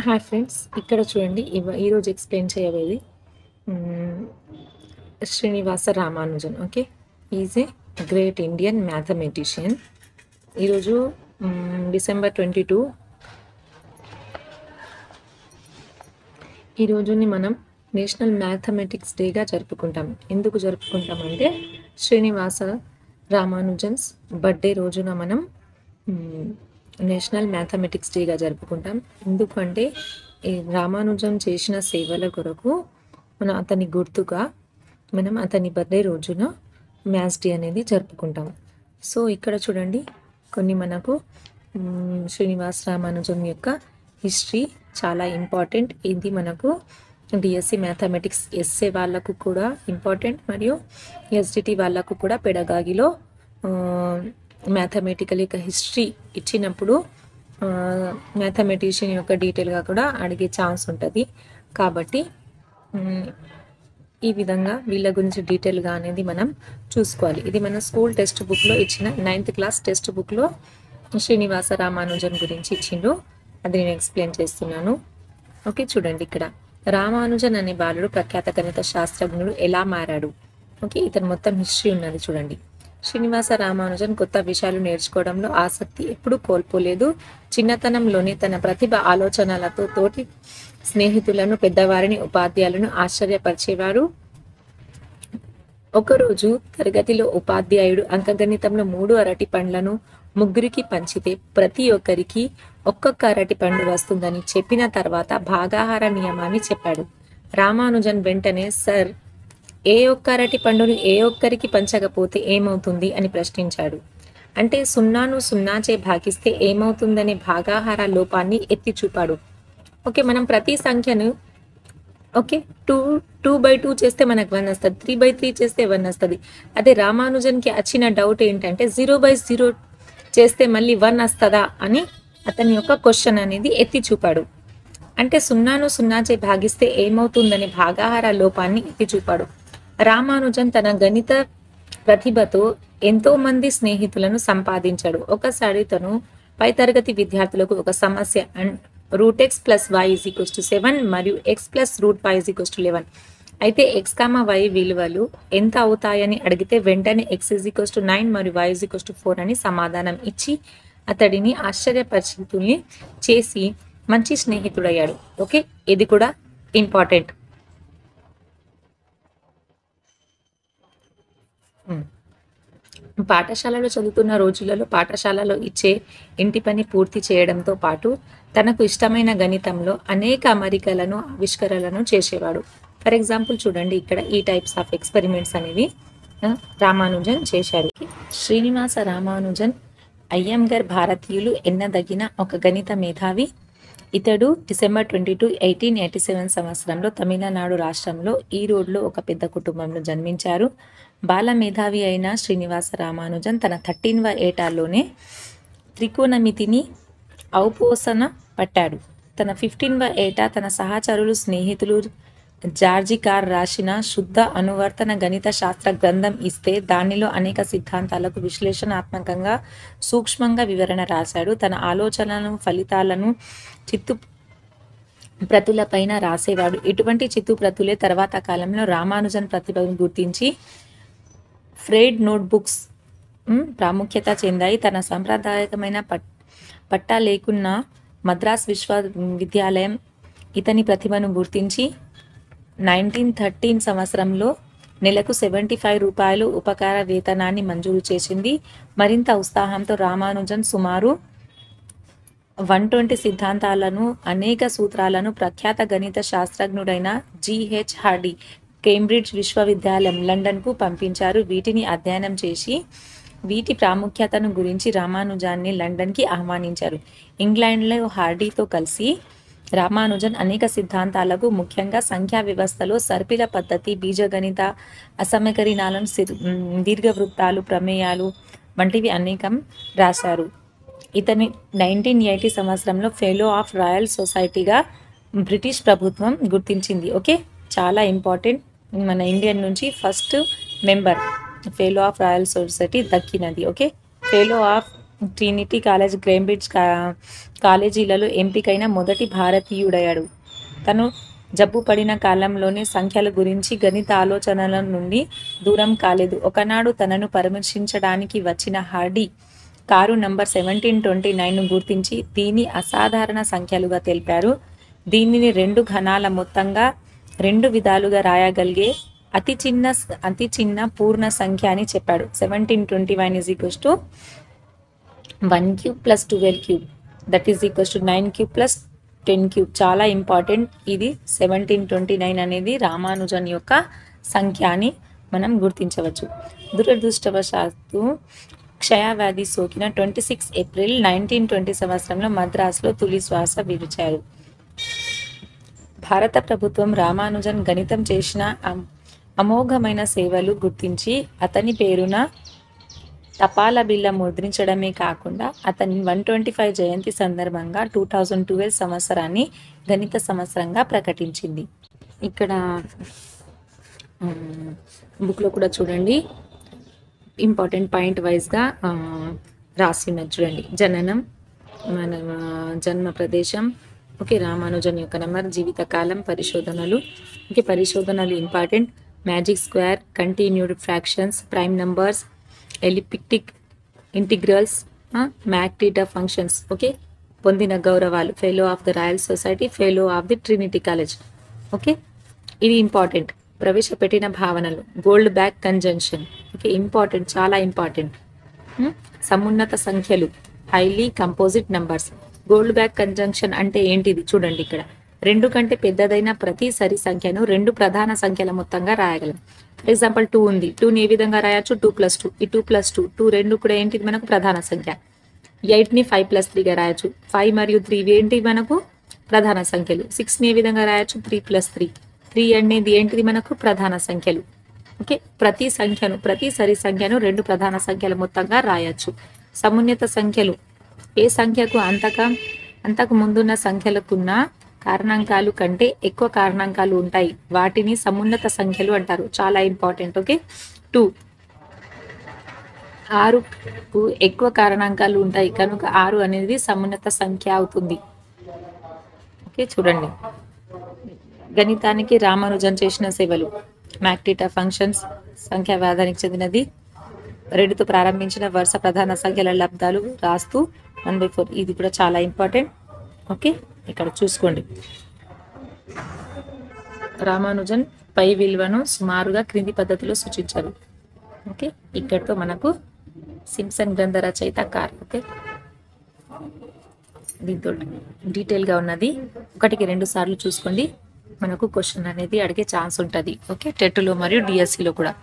Hi friends, ఇక్కడ చూడండి. ఈరోజు ఎక్స్ప్లెయిన్ చేయబోయేది మ్, Srinivasa Ramanujan. Okay, is a great Indian mathematician. ఈరోజు డిసెంబర్ 22. ఈ రోజుని మనం నేషనల్ మ్యాథమెటిక్స్ డేగా జరుపుకుంటాం. ఎందుకు జరుపుకుంటామంటే శ్రీనివాస రామానుజన్స్ బర్త్డే రోజున మనం నేషనల్ మ్యాథమెటిక్స్ డేగా జరుపుకుంటాం. ఎందుకంటే ఈ రామానుజం చేసిన సేవల కొరకు అతని గుర్తుగా మనం అతని బర్త్డే రోజున మ్యాథ్స్ డే అనేది జరుపుకుంటాం. సో ఇక్కడ చూడండి, కొన్ని మనకు శ్రీనివాస రామానుజం యొక్క హిస్టరీ చాలా ఇంపార్టెంట్. ఇది మనకు డిఎస్సి మ్యాథమెటిక్స్ ఎస్ఏ వాళ్ళకు కూడా ఇంపార్టెంట్, మరియు ఎస్డిటి వాళ్ళకు కూడా పెడగాగిలో మ్యాథమెటికల్ యొక్క హిస్టరీ ఇచ్చినప్పుడు మ్యాథమెటిషియన్ యొక్క డీటెయిల్గా కూడా అడిగే ఛాన్స్ ఉంటుంది. కాబట్టి ఈ విధంగా వీళ్ళ గురించి డీటెయిల్గా అనేది మనం చూసుకోవాలి. ఇది మన స్కూల్ టెక్స్ట్ బుక్లో ఇచ్చిన 9th క్లాస్ టెక్స్ట్ బుక్లో శ్రీనివాస రామానుజన్ గురించి ఇచ్చిండ్రు. అది నేను ఎక్స్ప్లెయిన్ చేస్తున్నాను. ఓకే, చూడండి. ఇక్కడ రామానుజన్ అనే బాలుడు ప్రఖ్యాత గణిత శాస్త్రజ్ఞుడు ఎలా మారాడు. ఓకే, ఇతను మొత్తం హిస్టరీ ఉన్నది చూడండి. శ్రీనివాస రామానుజన్ కొత్త విషయాలు నేర్చుకోవడంలో ఆసక్తి ఎప్పుడూ కోల్పోలేదు. చిన్నతనంలోనే తన ప్రతిభ ఆలోచనలతో తోటి స్నేహితులను, పెద్దవారిని, ఉపాధ్యాయులను ఆశ్చర్యపరిచేవారు. ఒకరోజు తరగతిలో ఉపాధ్యాయుడు అంకగణితంలో 3 అరటి పండ్లను ముగ్గురికి పంచితే ప్రతి ఒక్కరికి ఒక్కొక్క అరటి పండు వస్తుందని చెప్పిన తర్వాత భాగాహార నియమాన్ని చెప్పాడు. రామానుజన్ వెంటనే, సార్, ఏ ఒక్క అరటి పండును ఏ ఒక్కరికి పంచకపోతే ఏమవుతుంది అని ప్రశ్నించాడు. అంటే 0ను 0చే భాగిస్తే ఏమవుతుందనే భాగాహార లోపాన్ని ఎత్తి చూపాడు. ఓకే, మనం ప్రతి సంఖ్యను ఓకే 2/2 చేస్తే మనకు 1 వస్తుంది, 3/3 చేస్తే 1 వస్తుంది. అదే రామానుజన్కి వచ్చిన డౌట్ ఏంటంటే 0/0 చేస్తే మళ్ళీ 1 వస్తుందా అని అతని యొక్క క్వశ్చన్ అనేది ఎత్తి చూపాడు. అంటే 0ను 0చే భాగిస్తే ఏమవుతుందనే భాగాహార లోపాన్ని ఎత్తి చూపాడు. రామానుజన్ తన గణిత ప్రతిభతో ఎంతో మంది స్నేహితులను సంపాదించాడు. ఒకసారి తను పై తరగతి విద్యార్థులకు ఒక సమస్య √x + y = 7 మరియు x + √y = 11 అయితే x, y విలువలు ఎంత అవుతాయని అడిగితే వెంటనే x = 9 మరియు y = 4 అని సమాధానం ఇచ్చి అతడిని ఆశ్చర్యపరిచితుల్ని చేసి మంచి స్నేహితుడయ్యాడు. ఓకే, ఇది కూడా ఇంపార్టెంట్. పాఠశాలలో చదువుతున్న రోజులలో పాఠశాలలో ఇచ్చే ఇంటి పని పూర్తి చేయడంతో పాటు తనకు ఇష్టమైన గణితంలో అనేక అమరికలను, ఆవిష్కరణలను చేసేవాడు. ఫర్ ఎగ్జాంపుల్ చూడండి, ఇక్కడ ఈ టైప్స్ ఆఫ్ ఎక్స్పెరిమెంట్స్ అనేవి రామానుజన్ చేశారు. శ్రీనివాస రామానుజన్ అయ్యంగార్ భారతీయులు ఎన్నదగిన ఒక గణిత మేధావి. ఇతడు డిసెంబర్ 22, 1887 సంవత్సరంలో తమిళనాడు రాష్ట్రంలో ఈరోడ్లో ఒక పెద్ద కుటుంబంలో జన్మించారు. బాల మేధావి అయిన శ్రీనివాస రామానుజన్ తన 13వ ఏటాలోనే త్రికోణమితిని ఔపోసన పట్టాడు. తన 15వ ఏటా తన సహచరులు, స్నేహితులు జార్జి కార్ రాసిన శుద్ధ అనువర్తన గణిత శాస్త్ర గ్రంథం ఇస్తే దానిలో అనేక సిద్ధాంతాలకు విశ్లేషణాత్మకంగా, సూక్ష్మంగా వివరణ రాశాడు. తన ఆలోచనలను, ఫలితాలను చిత్తు ప్రతులపైన రాసేవాడు. ఇటువంటి చిత్తు ప్రతులే తర్వాత కాలంలో రామానుజన్ ప్రతిభను గుర్తించి ఫ్రెడ్ నోట్బుక్స్ ప్రాముఖ్యత చెందాయి. తన సాంప్రదాయకమైన పట్టా లేకున్నా మద్రాస్ విశ్వవిద్యాలయం ఇతని ప్రతిభను గుర్తించి 1913 సంవత్సరంలో నెలకు ₹75 ఉపకార వేతనాన్ని మంజూరు చేసింది. మరింత ఉత్సాహంతో రామానుజన్ సుమారు 120 సిద్ధాంతాలను, అనేక సూత్రాలను ప్రఖ్యాత గణిత శాస్త్రజ్ఞుడైన G.H. హార్డీ కేంబ్రిడ్జ్ విశ్వవిద్యాలయం లండన్కు పంపించారు. వీటిని అధ్యయనం చేసి వీటి ప్రాముఖ్యతను గురించి రామానుజాన్ని లండన్కి ఆహ్వానించారు. ఇంగ్లాండ్లో హార్డీతో కలిసి రామానుజన్ అనేక సిద్ధాంతాలకు, ముఖ్యంగా సంఖ్యా వ్యవస్థలో సర్పిల పద్ధతి, బీజగణిత, అసమీకరణాలను, దీర్ఘవృత్తాలు, ప్రమేయాలు వంటివి అనేకం రాశారు. ఇతని 1980 సంవత్సరంలో ఫెలో ఆఫ్ రాయల్ సొసైటీగా బ్రిటిష్ ప్రభుత్వం గుర్తించింది. ఓకే, చాలా ఇంపార్టెంట్. మన ఇండియన్ నుంచి first member fellow of Royal Society దక్కినది. Okay, fellow of Trinity College, Cambridge కాలేజీలలో ఎంపికైన మొదటి భారతీయుడయ్యాడు. తను జబ్బు పడిన కాలంలోనే సంఖ్యల గురించి గణిత ఆలోచనల నుండి దూరం కాలేదు. ఒకనాడు తనను పరామర్శించడానికి వచ్చిన హార్డీ కారు నంబర్ 1729ను గుర్తించి దీని అసాధారణ సంఖ్యలుగా తెలిపారు. దీనిని 2 ఘనాల మొత్తంగా 2 విధాలుగా రాయగలిగే అతి చిన్న పూర్ణ సంఖ్య అని చెప్పాడు. 1721 is equals to 1 cube plus 12 cube that is equals to 9 cube plus 10 cube. చాలా ఇంపార్టెంట్. ఇది 1729 అనేది రామానుజన్ యొక్క సంఖ్య అని మనం గుర్తించవచ్చు. దురదృష్టవశాత్తు క్షయవ్యాధి సోకిన 26 ఏప్రిల్ 1920 సంవత్సరంలో మద్రాసులో తొలి శ్వాస విడిచారు. భారత ప్రభుత్వం రామానుజన్ గణితం చేసిన అమోఘమైన సేవలు గుర్తించి అతని పేరున తపాలా బిళ్ళ ముద్రించడమే కాకుండా అతని 125 జయంతి సందర్భంగా 2012 సంవత్సరాన్ని గణిత సంవత్సరంగా ప్రకటించింది. ఇక్కడ బుక్లో కూడా చూడండి, ఇంపార్టెంట్ పాయింట్ వైజ్గా రాసినది చూడండి. జననం, మన జన్మ ప్రదేశం, ఓకే, రామానుజన్ యొక్క నెంబర్, జీవితకాలం, పరిశోధనలు, ఓకే, పరిశోధనలు important, magic square, continued fractions, prime numbers, elliptic integrals, mock theta functions, okay, పొందిన గౌరవాలు, fellow of the Royal Society, fellow of the Trinity College, okay, ఇది ఇంపార్టెంట్. ప్రవేశపెట్టిన భావనలు, Goldbach conjunction, okay, important, చాలా important. సమున్నత సంఖ్యలు, highly composite numbers. Goldbach conjunction అంటే ఏంటిది చూడండి. ఇక్కడ 2 కంటే పెద్దదైన ప్రతి సరి సంఖ్యను 2 ప్రధాన సంఖ్యల మొత్తంగా రాయగలం. ఫర్ ఎగ్జాంపుల్ 2 ఉంది. 2ని ఏ విధంగా రాయొచ్చు? 2 + 2. ఈ 2 + 2, 2 రెండు కూడా ఏంటిది మనకు ప్రధాన సంఖ్య. 8ని 5 + 3గా రాయొచ్చు. 5 మరియు 3 ఏంటి మనకు ప్రధాన సంఖ్యలు. 6ని ఏ విధంగా రాయొచ్చు? 3 + 3. 3 అనేది ఏంటిది మనకు ప్రధాన సంఖ్యలు. ఓకే, ప్రతి సరి సంఖ్యను 2 ప్రధాన సంఖ్యల మొత్తంగా రాయొచ్చు. సమున్నత సంఖ్యలు, ఏ సంఖ్యకు అంతకు ముందున్న సంఖ్యలకున్న కారణాంకాలు కంటే ఎక్కువ కారణాంకాలు ఉంటాయి, వాటిని సమున్నత సంఖ్యలు అంటారు. చాలా ఇంపార్టెంట్. ఓకే, 2, 6కు ఎక్కువ కారణాంకాలు ఉంటాయి కనుక 6 అనేది సమున్నత సంఖ్య అవుతుంది. ఓకే, చూడండి. గణితానికి రామానుజన్ చేసిన సేవలు, మ్యాక్టీటా ఫంక్షన్స్, సంఖ్యావాదానికి చెందినది, 2తో ప్రారంభించిన వరుస ప్రధాన సంఖ్యల లబ్ధాలు రాస్తూ 1/4, ఇది కూడా చాలా ఇంపార్టెంట్. ఓకే, ఇక్కడ చూసుకోండి. రామానుజన్ పై విలువను సుమారుగా క్రింది పద్ధతిలో సూచించారు. ఓకే, ఇక్కడితో మనకు సింప్సన్ గ్రంథ రచయిత కార్. ఓకే, దీంతో డీటెయిల్గా ఉన్నది. 1కి 2 సార్లు చూసుకోండి, మనకు క్వశ్చన్ అనేది అడిగే ఛాన్స్ ఉంటుంది. ఓకే, టెట్లో మరియు డిఎస్సిలో కూడా.